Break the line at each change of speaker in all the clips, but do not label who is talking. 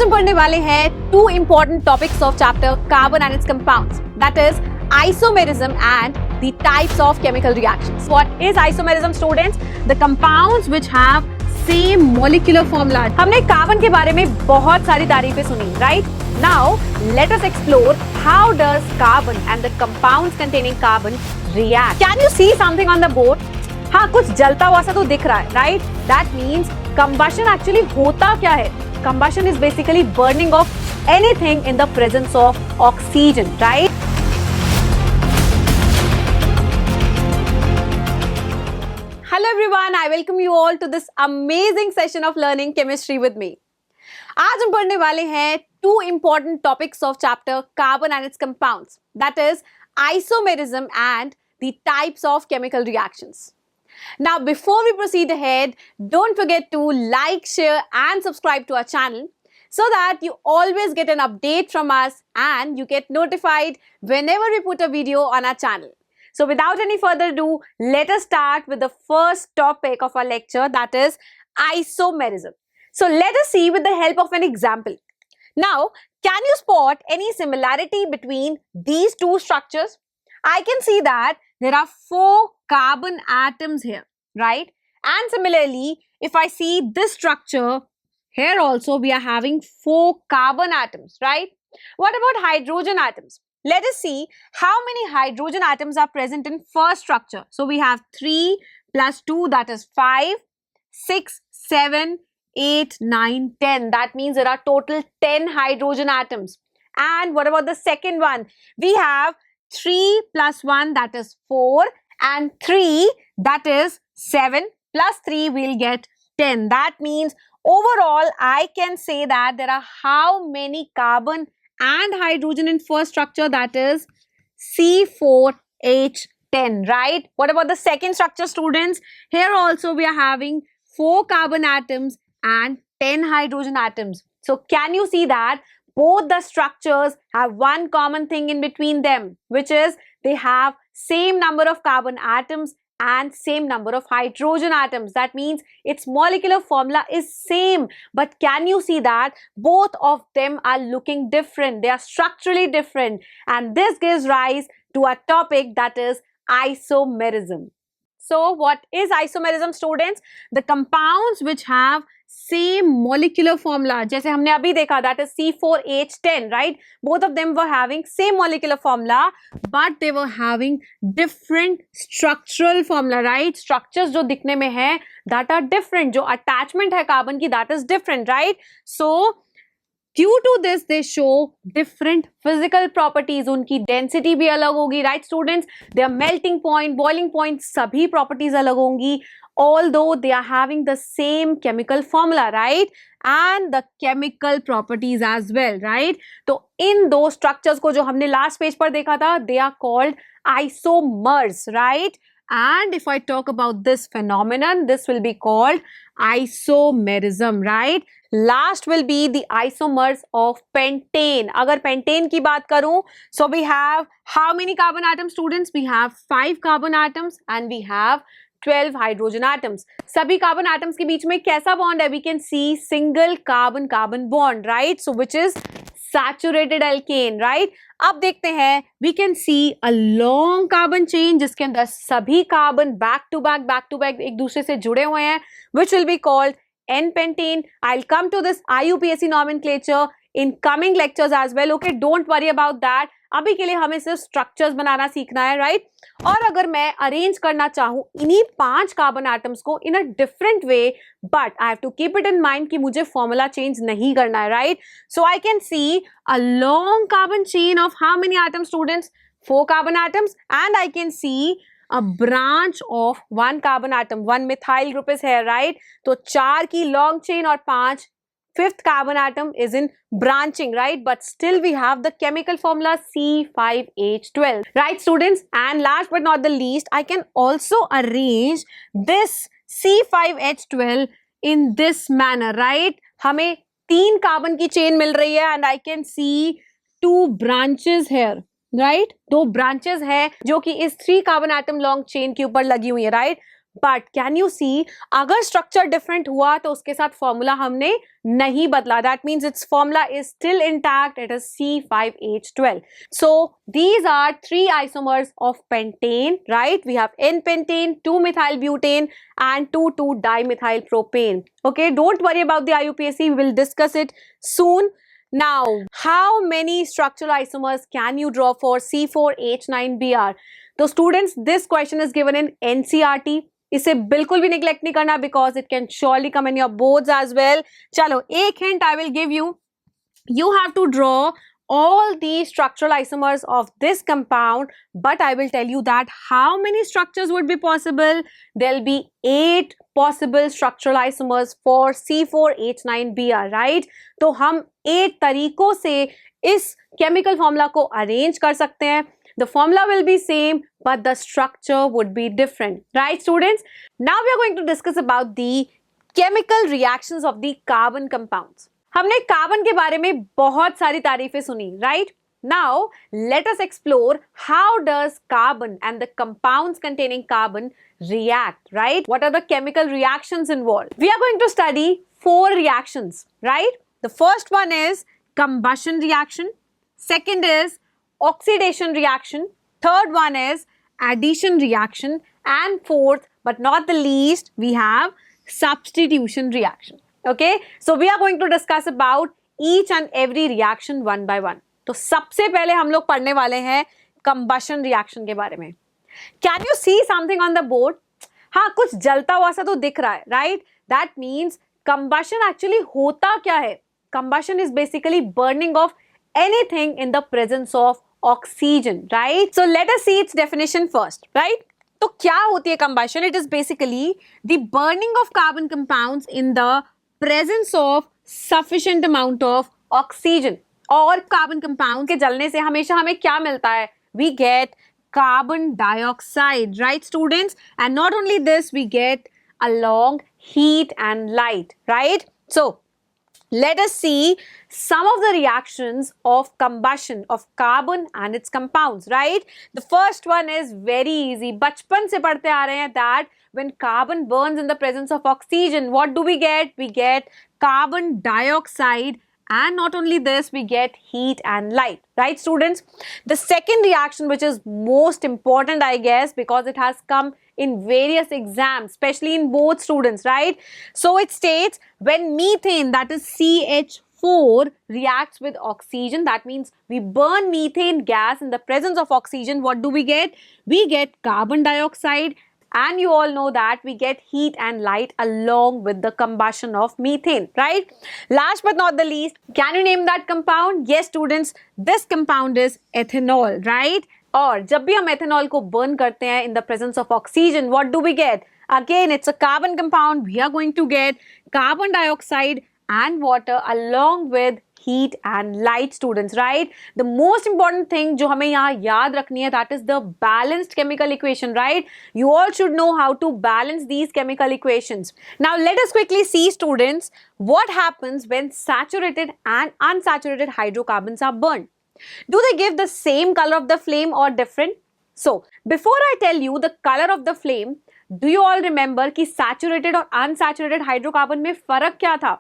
आज हम पढ़ने वाले हैं two important topics of chapter carbon and it's compounds, that is isomerism and the types of chemical reactions. What is isomerism, students? The compounds which have same molecular formula. हमने carbon के बारे में बहुत सारी तारीफें सुनी, right? Now let us explore how does carbon and the compounds containing carbon react. Can you see something on the board? हाँ, कुछ जलता हुआ सा तो दिख रहा है, right? That means combustion actually होता क्या है? Combustion is basically burning of anything in the presence of oxygen, right? Hello everyone, I welcome you all to this amazing session of learning chemistry with me. आज हम पढ़ने वाले हैं two important topics of chapter carbon and its compounds, that is isomerism and the types of chemical reactions. Now before we proceed ahead, don't forget to like, share and subscribe to our channel so that you always get an update from us and you get notified whenever we put a video on our channel. So without any further ado, let us start with the first topic of our lecture, that is isomerism. So let us see with the help of an example. Now, can you spot any similarity between these two structures? I can see that there are 4 carbon atoms here, right? And similarly, if I see this structure, here also we are having 4 carbon atoms, right? What about hydrogen atoms? Let us see how many hydrogen atoms are present in first structure. So we have 3 plus 2, that is 5, 6, 7, 8, 9, 10. That means there are total 10 hydrogen atoms. And what about the second one? We have 3 plus 1, that is 4, and 3, that is 7, plus 3 we'll get 10. That means overall I can say that there are how many carbon and hydrogen in first structure, that is C4H10, right? What about the second structure, students? Here also we are having 4 carbon atoms and 10 hydrogen atoms. So can you see that both the structures have one common thing in between them, which is they have same number of carbon atoms and same number of hydrogen atoms. That means its molecular formula is same, but can you see that both of them are looking different? They are structurally different, and this gives rise to a topic, that is isomerism. So what is isomerism, students? The compounds which have same molecular formula, जैसे हमने अभी देखा, that is C4H10, right? Both of them were having same molecular formula, but they were having different structural formula, right? Structures जो दिखने में है, that are different. जो attachment है carbon की, that is different, right? So due to this, they show different physical properties. उनकी density भी अलग होगी, right students? Their melting point, boiling point, सभी properties अलग होंगी, although they are having the same chemical formula, right? And the chemical properties as well, right? तो इन दो structures को जो हमने last page पर देखा था, they are called isomers, right? And if I talk about this phenomenon, this will be called isomerism, right? Last will be the isomers of pentane. अगर pentane की बात करूं, so we have how many carbon atoms, students? We have 5 carbon atoms and we have 12 hydrogen atoms. सभी carbon atoms के बीच में कैसा bond है? We can see single carbon-carbon bond, right? So which is saturated alkane, right? अब देखते हैं, we can see a long carbon chain जिसके अंदर सभी carbon back to back एक दूसरे से जुड़े हुए हैं, which will be called N-pentane. I'll come to this IUPAC nomenclature in coming lectures as well. Okay, don't worry about that. अभी के लिए हमें सिर्फ स्ट्रक्चर्स बनाना सीखना है, राइट? और अगर मैं अरेंज करना चाहूँ इन्हीं 5 कार्बन एटम्स को in a different way, but I have to keep it in mind कि मुझे फॉर्मूला चेंज नहीं करना है, right? So I can see a long carbon chain of how many atoms, students? 4 carbon atoms, and I can see a branch of 1 carbon atom, 1 methyl group is here, right? तो 4 की long chain और 5 5th carbon atom is in branching, right? But still we have the chemical formula C5H12, right students? And last but not the least, I can also arrange this C5H12 in this manner, right? हमें 3 carbon की chain मिल रही है and I can see 2 branches here, right? 2 branches है जो कि इस 3 carbon atom long chain के ऊपर लगी हुई है, right? But can you see अगर स्ट्रक्चर डिफरेंट हुआ तो उसके साथ फॉर्मूला हमने नहीं बदला. That means it's formula is still intact. It is C5H12. So these are three isomers of pentane, right? We have N-pentane, 2-methylbutane and 2,2-dimethylpropane. Okay, don't worry about the IUPAC. We will discuss it soon. Now, how many structural isomers can you draw for C4H9Br? तो students, this question is given in NCERT. इसे बिल्कुल भी neglect नहीं करना because it can surely come in your boards as well. चलो, एक hint I will give you. You have to draw all the structural isomers of this compound, but I will tell you that how many structures would be possible. There'll be 8 possible structural isomers for C4H9Br, right? तो हम 8 तरीकों से इस chemical formula को arrange कर सकते हैं. The formula will be same, but the structure would be different, right, students? Now we are going to discuss about the chemical reactions of the carbon compounds. हमने कार्बन के बारे में बहुत सारी तारीफें सुनी, right? Now let us explore how does carbon and the compounds containing carbon react, right? What are the chemical reactions involved? We are going to study 4 reactions, right? The first one is combustion reaction, second is oxidation reaction, third one is addition reaction, and fourth but not the least we have substitution reaction. Okay, so we are going to discuss about each and every reaction one by one. तो सबसे पहले हम लोग पढ़ने वाले हैं combustion reaction के बारे में. Can you see something on the board? हाँ, कुछ जलता हुआ सा तो दिख रहा है, right? That means combustion actually होता क्या है? Combustion is basically burning of anything in the presence of oxygen, right? So let us see its definition first, right? तो क्या होती है combustion? It is basically the burning of carbon compounds in the presence of sufficient amount of oxygen. और carbon compound के जलने से हमेशा हमें क्या मिलता है? We get carbon dioxide, right, students? And not only this, we get along heat and light, right? So let us see some of the reactions of combustion of carbon and its compounds, right? The first one is very easy. बचपन से पढ़ते आ रहे हैं that when carbon burns in the presence of oxygen, what do we get? We get carbon dioxide, and not only this, we get heat and light, right, students? The second reaction, which is most important, I guess, because it has come in various exams, especially in both students, right? So it states when methane, that is CH4, reacts with oxygen, that means we burn methane gas in the presence of oxygen, what do we get? We get carbon dioxide, and you all know that we get heat and light along with the combustion of methane, right? Last but not the least, can you name that compound? Yes, students, this compound is ethanol, right? और जब भी हम ethanol को burn करते हैं in the presence of oxygen, what do we get? Again, it's a carbon compound. We are going to get carbon dioxide and water along with heat and light, students, right? The most important thing जो हमें यहाँ याद रखनी है, that is the balanced chemical equation, right? You all should know how to balance these chemical equations. Now let us quickly see, students, what happens when saturated and unsaturated hydrocarbons are burned. Do they give the same color of the flame or different? So before I tell you the color of the flame, do you all remember कि saturated और unsaturated hydrocarbon में फर्क क्या था?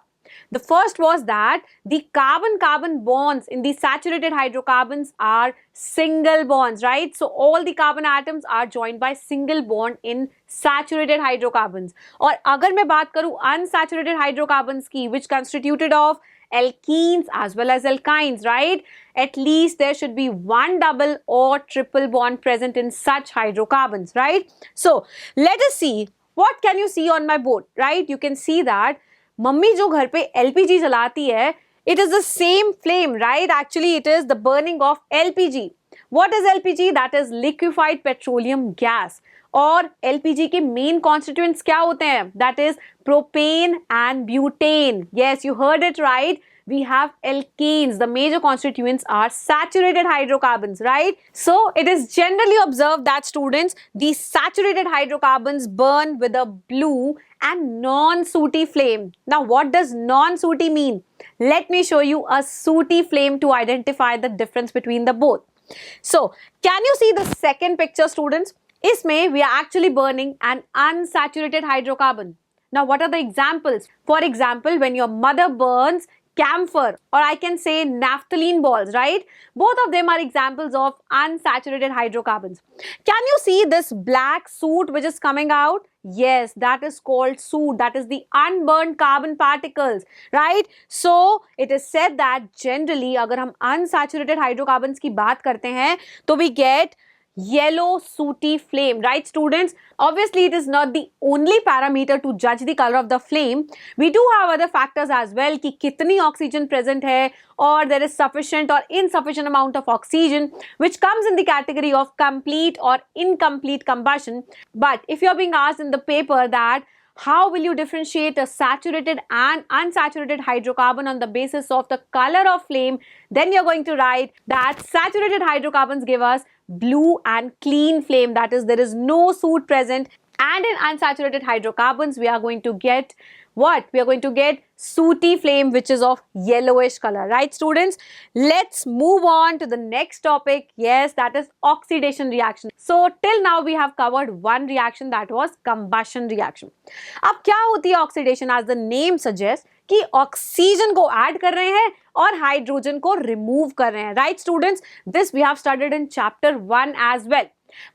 The first was that the carbon-carbon bonds in the saturated hydrocarbons are single bonds, right? So all the carbon atoms are joined by single bond in saturated hydrocarbons. और अगर मैं बात करूँ unsaturated hydrocarbons की, which constituted of alkenes as well as alkynes, right? At least there should be one double or triple bond present in such hydrocarbons, right? So let us see, what can you see on my board, right? You can see that mummy जो घर पे LPG जलाती है, it is the same flame, right? Actually, it is the burning of LPG. What is LPG? That is liquefied petroleum gas. और LPG के main constituents क्या होते हैं? That is propane and butane. Yes, you heard it right. We have alkenes. The major constituents are saturated hydrocarbons, right? So it is generally observed that, students, these saturated hydrocarbons burn with a blue and non-sooty flame. Now what does non-sooty mean? Let me show you a sooty flame to identify the difference between the both. So can you see the second picture, students? इसमें we are actually burning an unsaturated hydrocarbon. Now, what are the examples? For example, when your mother burns camphor, or I can say naphthalene balls, right? Both of them are examples of unsaturated hydrocarbons. Can you see this black soot which is coming out? Yes, that is called soot. That is the unburned carbon particles, right? So, it is said that generally, अगर हम unsaturated hydrocarbons की बात करते हैं, तो we get yellow sooty flame, right students? Obviously it is not the only parameter to judge the color of the flame. We do have other factors as well कि कितनी oxygen present है, or there is sufficient or insufficient amount of oxygen, which comes in the category of complete or incomplete combustion. But if you are being asked in the paper that how will you differentiate a saturated and unsaturated hydrocarbon on the basis of the color of flame, then you're going to write that saturated hydrocarbons give us blue and clean flame, that is, there is no soot present, and in unsaturated hydrocarbons we are going to get what? We are going to get sooty flame which is of yellowish color, right students? Let's move on to the next topic. Yes, that is oxidation reaction. So till now we have covered one reaction, that was combustion reaction. अब क्या होती है oxidation? As the name suggests कि oxygen को add कर रहे हैं और हाइड्रोजन को रिमूव कर रहे हैं, right students? This we have studied in chapter 1 as well.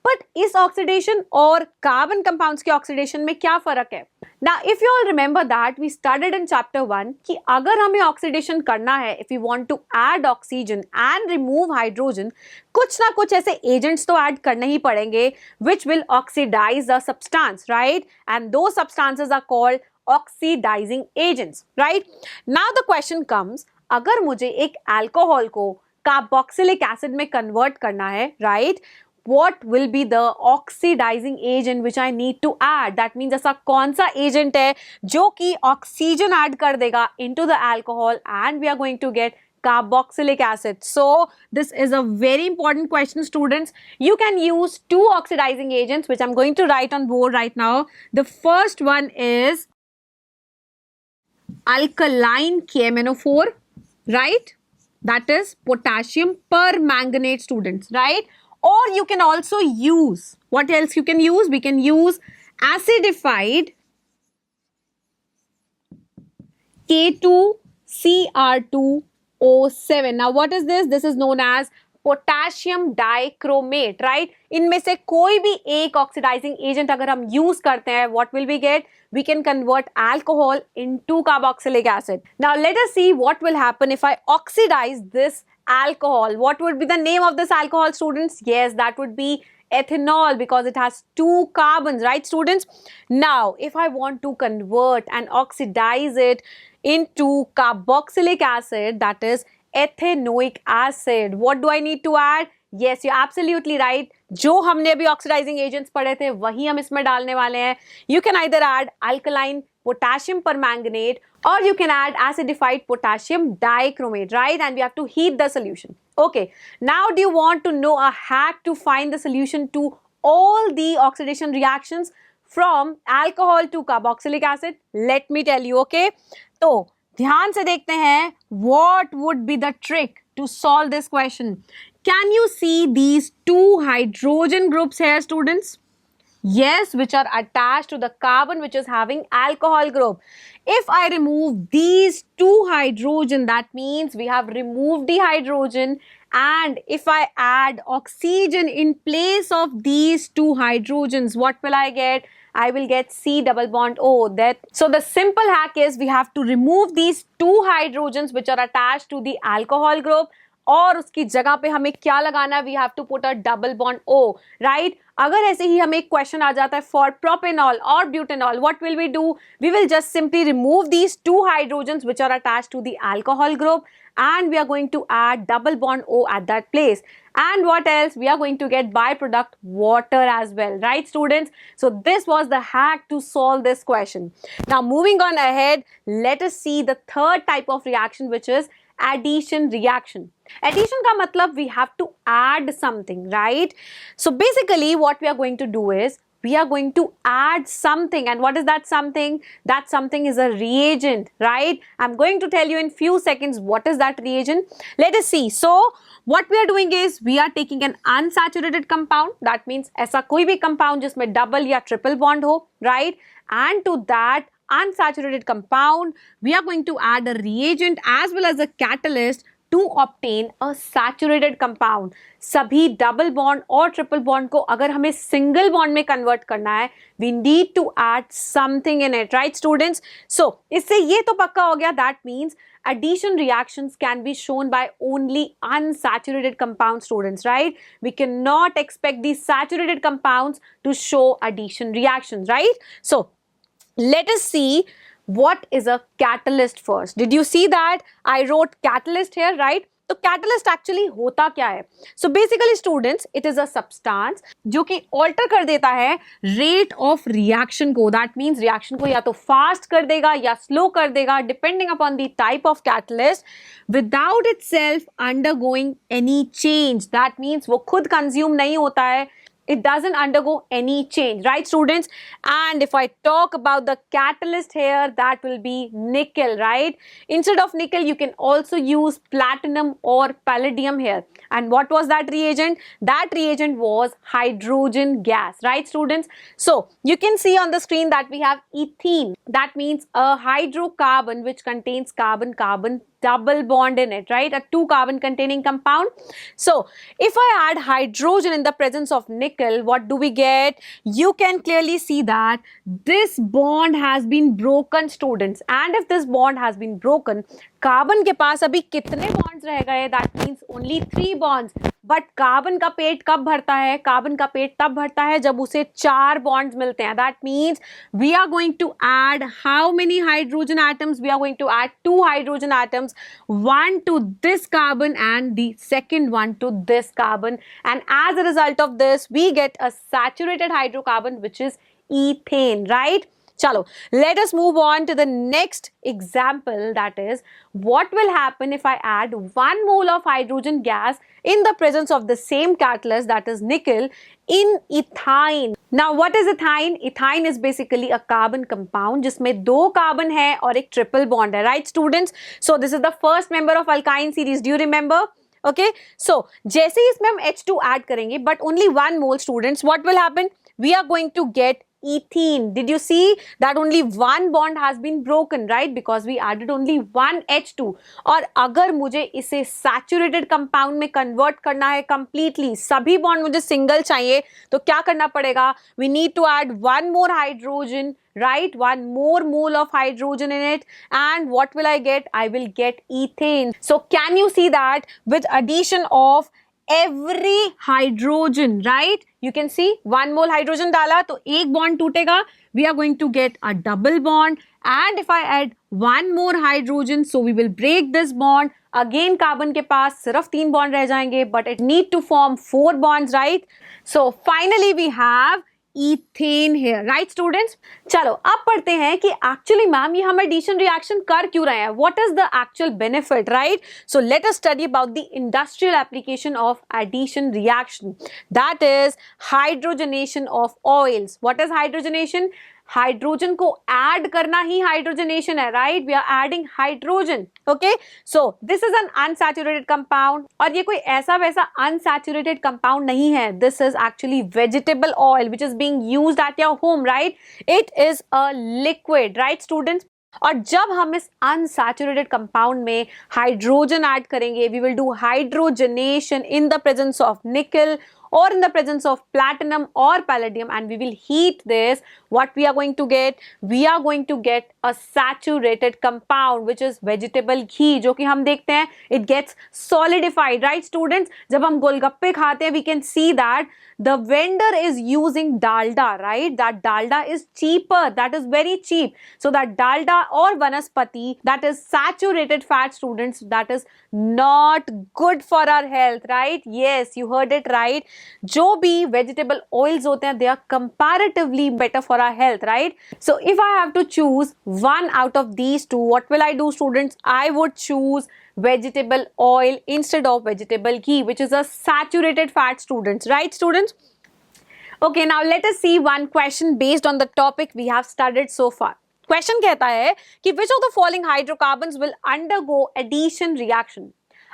But इस ऑक्सीडेशन और कार्बन कंपाउंड्स के ऑक्सीडेशन में क्या फर्क है? Now, if you all remember that we studied in chapter 1 कि अगर हमें ऑक्सीडेशन करना है, if we want to add oxygen and remove hydrogen, कुछ ना कुछ ऐसे एजेंट्स तो ऐड करने ही पड़ेंगे which will oxidize the substance, right? And those substances are called oxidizing agents, right? Now the question comes, अगर मुझे एक अल्कोहल को कार्बोक्सिलिक एसिड में कन्वर्ट करना है, right? What will be the oxidizing agent which I need to add? That means ऐसा कौन सा agent है जो कि ऑक्सीजन ऐड कर देगा into the alcohol and we are going to get carboxylic acid. So this is a very important question, students. You can use two oxidizing agents which I'm going to write on board right now. The first one is alkaline KMNO4, right? That is potassium permanganate, students, right? Or you can also use, what else you can use? We can use acidified K2Cr2O7. Now what is this? This is known as potassium dichromate, right? इनमें से कोई भी एक oxidising agent अगर हम use करते हैं, what will we get? We can convert alcohol into carboxylic acid. Now let us see what will happen if I oxidize this alcohol. What would be the name of this alcohol, students? Yes, that would be ethanol because it has two carbons, right students? Now if I want to convert and oxidize it into carboxylic acid, that is ethanoic acid, what do I need to add? Yes, you're absolutely right. जो हमने अभी oxidising agents पढ़े थे वही हम इसमें डालने वाले हैं. You can either add alkaline potassium permanganate or you can add acidified potassium dichromate, right? And we have to heat the solution. Okay, now do you want to know a hack to find the solution to all the oxidation reactions from alcohol to carboxylic acid? Let me tell you, okay? तो ध्यान से देखते हैं what would be the trick to solve this question. Can you see these two hydrogen groups here, students? Yes, which are attached to the carbon which is having alcohol group. If I remove these two hydrogen, that means we have removed the hydrogen, and if I add oxygen in place of these two hydrogens, what will I get? I will get C double bond O. So the simple hack is we have to remove these two hydrogens which are attached to the alcohol group, और उसकी जगह पे हमें क्या लगाना है? We have to put a double bond O, right? अगर ऐसे ही हमें एक क्वेश्चन आ जाता है फॉर प्रोपेनॉल और butanol, what will we do? We will just simply remove these two hydrogens which are attached to the alcohol group and we are going to add double bond O at that place. And what else? We are going to get byproduct water as well, right students? So this was the hack to solve this question. Now moving on ahead, let us see the third type of reaction, which is addition reaction. Addition का मतलब we have to add something, right? So basically what we are going to do is we are going to add something, and what is that something? That something is a reagent, right? I'm going to tell you in few seconds what is that reagent. Let us see. So what we are doing is we are taking an unsaturated compound, that means ऐसा कोई भी compound जिसमें double या triple bond हो, right? And to that unsaturated compound we are going to add a reagent as well as a catalyst to obtain a saturated compound. सभी double bond और triple bond को अगर हमें single bond में convert करना है, we need to add something in it, right students? So इससे ये तो पक्का हो गया, that means addition reactions can be shown by only unsaturated compound, students, right? We cannot expect these saturated compounds to show addition reactions, right? So let us see what is a catalyst first. Did you see that I wrote catalyst here, right? तो catalyst actually होता क्या है? So basically students, it is a substance जो कि alter कर देता है rate of reaction को. That means reaction को या तो fast कर देगा या slow कर देगा depending upon the type of catalyst without itself undergoing any change. That means वो खुद consume नहीं होता है. It doesn't undergo any change, right students? And if I talk about the catalyst here, that will be nickel, right? Instead of nickel, you can also use platinum or palladium here. And what was that reagent? That reagent was hydrogen gas, right students? So you can see on the screen that we have ethene. That means a hydrocarbon which contains carbon-carbon double bond in it, right? A 2 carbon containing compound. So if I add hydrogen in the presence of nickel, what do we get? You can clearly see that this bond has been broken, students. And if this bond has been broken, carbon के पास अभी कितने bonds रह गए? That means only 3 bonds. But carbon का पेट कब भरता है? Carbon का पेट तब भरता है जब उसे 4 बॉन्ड्स मिलते हैं. That means we are going to add how many hydrogen atoms? We are going to add 2 hydrogen atoms, one to this carbon and the second one to this carbon, and as a result of this we get a saturated hydrocarbon which is ethane, right? Chalo, let us move on to the next example, that is what will happen if I add 1 mole of hydrogen gas in the presence of the same catalyst, that is nickel, in ethyne. Now what is ethyne? Ethyne is basically a carbon compound जिसमें 2 carbon है और एक triple bond है, right students? So this is the first member of alkyne series. Do you remember? Okay, so जैसे ही इसमें हम H2 add करेंगे but only 1 mole, students, what will happen? We are going to get ethene. Did you see that only 1 bond has been broken, right? Because we added only 1 H2. और अगर मुझे इसे saturated compound में convert करना है completely, सभी bond मुझे single चाहिए, तो क्या करना पड़ेगा? We need to add 1 more hydrogen, right? 1 more mole of hydrogen in it, and what will I get? I will get ethane. So can you see that with addition of every hydrogen, right? You can see 1 mole hydrogen डाला तो एक bond टूटेगा. We are going to get a double bond, and if I add 1 more hydrogen, so we will break this bond. Again carbon के पास सिर्फ 3 bond रह जाएंगे, but it need to form 4 bonds, right? So finally we have ethane here, right students? चलो अब पढ़ते हैं कि actually ma'am ये हम addition reaction कर क्यों रहे हैं? What is the actual benefit, right? So let us study about the industrial application of addition reaction, that is hydrogenation of oils. What is hydrogenation? Hydrogen को ऐड करना ही hydrogenation है, right? We are adding hydrogen. Okay, so this is an unsaturated compound, और ये कोई ऐसा वैसा unsaturated compound नहीं है. This is actually vegetable oil which is being used at your home, right? It is a liquid, right students? और जब हम इस अनसैचुरेटेड कंपाउंड में हाइड्रोजन ऐड करेंगे, we will do hydrogenation in the presence of निकल or in the presence of platinum or palladium, and we will heat this. What we are going to get? We are going to get a saturated compound which is vegetable ghee, जो कि हम देखते हैं it gets solidified, right students? जब हम गोलगप्पे खाते हैं, we can see that the vendor is using dalda, right? That dalda is cheaper, that is very cheap. So that dalda or vanaspati, that is saturated fat, students, that is not good for our health, right? Yes, you heard it right. जो भी vegetable oils होते हैं, they are comparatively better for our health, right? So if I have to choose one out of these two, what will I do, students? I would choose vegetable oil instead of vegetable ghee, which is a saturated fat, students, right students? Okay, now let us see one question based on the topic we have studied so far. Question कहता है कि which of the following hydrocarbons will undergo addition reaction?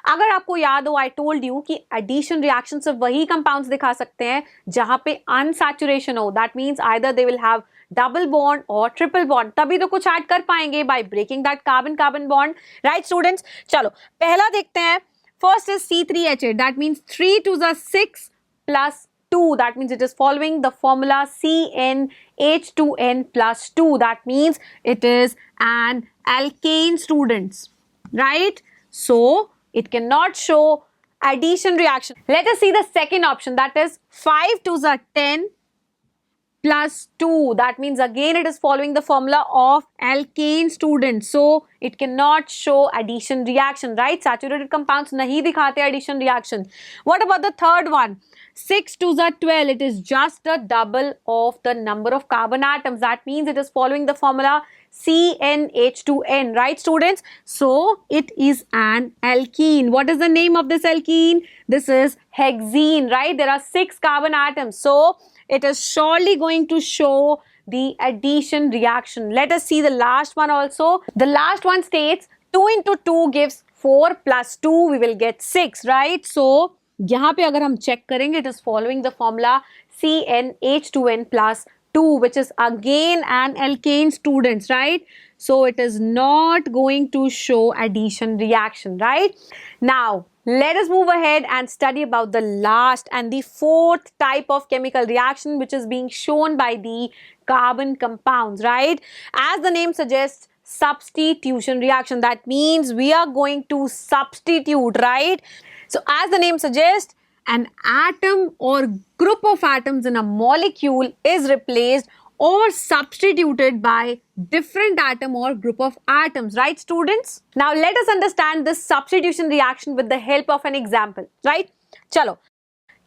अगर आपको याद हो, I told you कि addition reaction सिर्फ वही कंपाउंड्स दिखा सकते हैं जहां पे अनसैचुरेशन हो, that means either they will have double bond और ट्रिपल बॉन्ड, तभी तो कुछ ऐड कर पाएंगे by breaking that carbon carbon bond, right students. चलो पहला देखते हैं, first is C3H8, that means 3 to the 6 plus 2, that means it is following the formula CnH2n plus 2, that means it is an alkane, students, right? So it cannot show addition reaction. Let us see the second option, that is 5 to the 10 plus 2, that means again it is following the formula of alkane, students, so it cannot show addition reaction, right? Saturated compounds nahi dikhate addition reaction. What about the third one, 6 to the 12, it is just the double of the number of carbon atoms, that means it is following the formula CnH2n, right students? So it is an alkene. What is the name of this alkene? This is hexene, right? There are 6 carbon atoms, so it is surely going to show the addition reaction. Let us see the last one also. The last one states 2 into 2 gives 4 plus 2 we will get 6, right? So यहाँ पे अगर हम check करेंगे, it is following the formula CnH2n plus 2, which is again an alkane, students, right? So it is not going to show addition reaction, right? Now let us move ahead and study about the last and the fourth type of chemical reaction, which is being shown by the carbon compounds, right? As the name suggests, substitution reaction, that means we are going to substitute, right? So as the name suggests, an atom or group of atoms in a molecule is replaced or substituted by different atom or group of atoms, right students? Now let us understand this substitution reaction with the help of an example, right? Chalo,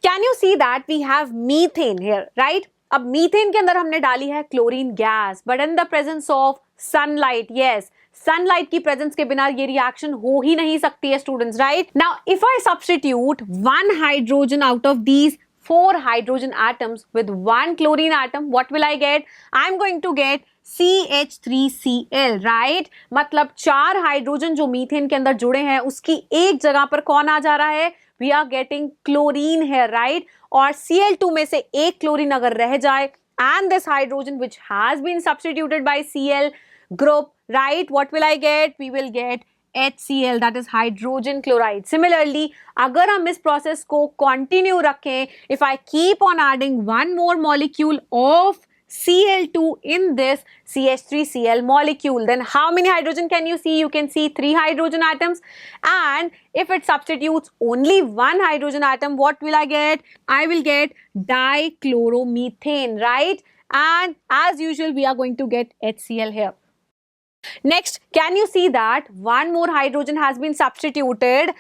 can you see that we have methane here, right? अब methane के अंदर हमने डाली है chlorine gas, but in the presence of sunlight, yes, sunlight की presence के बिना ये रिएक्शन हो ही नहीं सकती है students, right? Now if I substitute one hydrogen out of these 4 hydrogen atoms with 1 chlorine atom, what will I get? I am going to get CH3Cl, right? मतलब 4 hydrogen जो मीथेन के अंदर जुड़े हैं उसकी एक जगह पर कौन आ जा रहा है? We are getting chlorine here, right? और Cl2 में से एक क्लोरीन अगर रह जाए and this hydrogen which has been substituted by Cl group, right? What will I get? We will get HCl, that is hydrogen chloride. Similarly, अगर हम इस प्रोसेस को कंटिन्यू रखें, if I keep on adding one more molecule of Cl2 in this CH3Cl molecule, then how many hydrogen can you see? You can see 3 hydrogen atoms, and if it substitutes only 1 hydrogen atom, what will I get? I will get dichloromethane, right? And as usual, we are going to get HCl here. Next, can you see that one more hydrogen has been substituted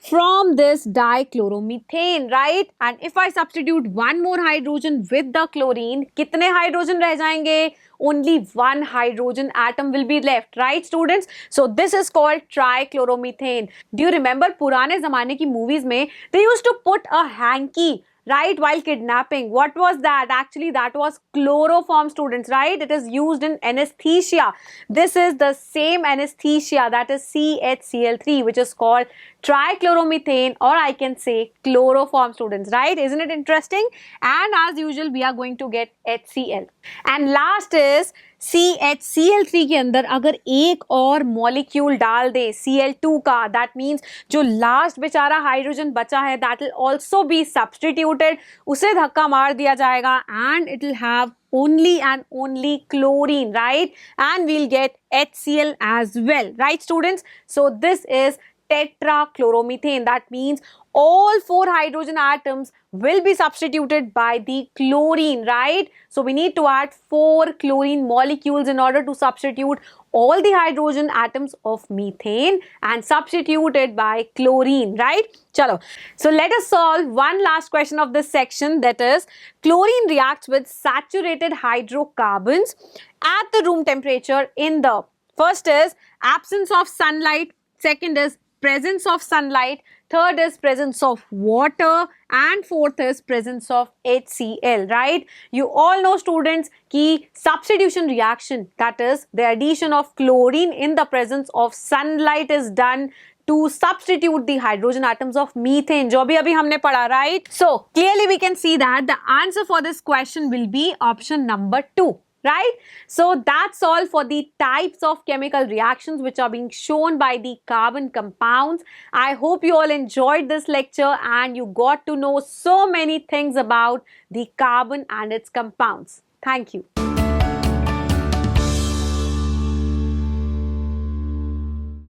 from this dichloromethane, right? And if I substitute one more hydrogen with the chlorine, कितने hydrogen रह जाएंगे? Only 1 hydrogen atom will be left, right students? So this is called trichloromethane. Do you remember पुराने ज़माने की movies में they used to put a hanky, right, while kidnapping? What was that? Actually, that was chloroform, students, right? It is used in anesthesia. This is the same anesthesia, that is CHCl3, which is called trichloromethane, or I can say chloroform, students, right? Isn't it interesting? And as usual, we are going to get HCl. And last is CHCl3 के अंदर अगर एक और molecule डाल दे Cl2 का, that means जो last बेचारा hydrogen बचा है that will also be substituted, उसे धक्का मार दिया जाएगा and it will have only and only chlorine, right? And we'll get HCl as well, right students? So this is tetrachloromethane. That means all 4 hydrogen atoms will be substituted by the chlorine, right? So we need to add 4 chlorine molecules in order to substitute all the hydrogen atoms of methane and substitute it by chlorine, right? Chalo. So let us solve one last question of this section, that is chlorine reacts with saturated hydrocarbons at the room temperature in the, first is absence of sunlight, second is presence of sunlight, third is presence of water, and fourth is presence of HCl, right? You all know students कि substitution reaction, that is the addition of chlorine in the presence of sunlight, is done to substitute the hydrogen atoms of methane, जो भी हमने पढ़ा, right? So clearly we can see that the answer for this question will be option number 2. Right? So that's all for the types of chemical reactions which are being shown by the carbon compounds. I hope you all enjoyed this lecture and you got to know so many things about the carbon and its compounds. Thank you.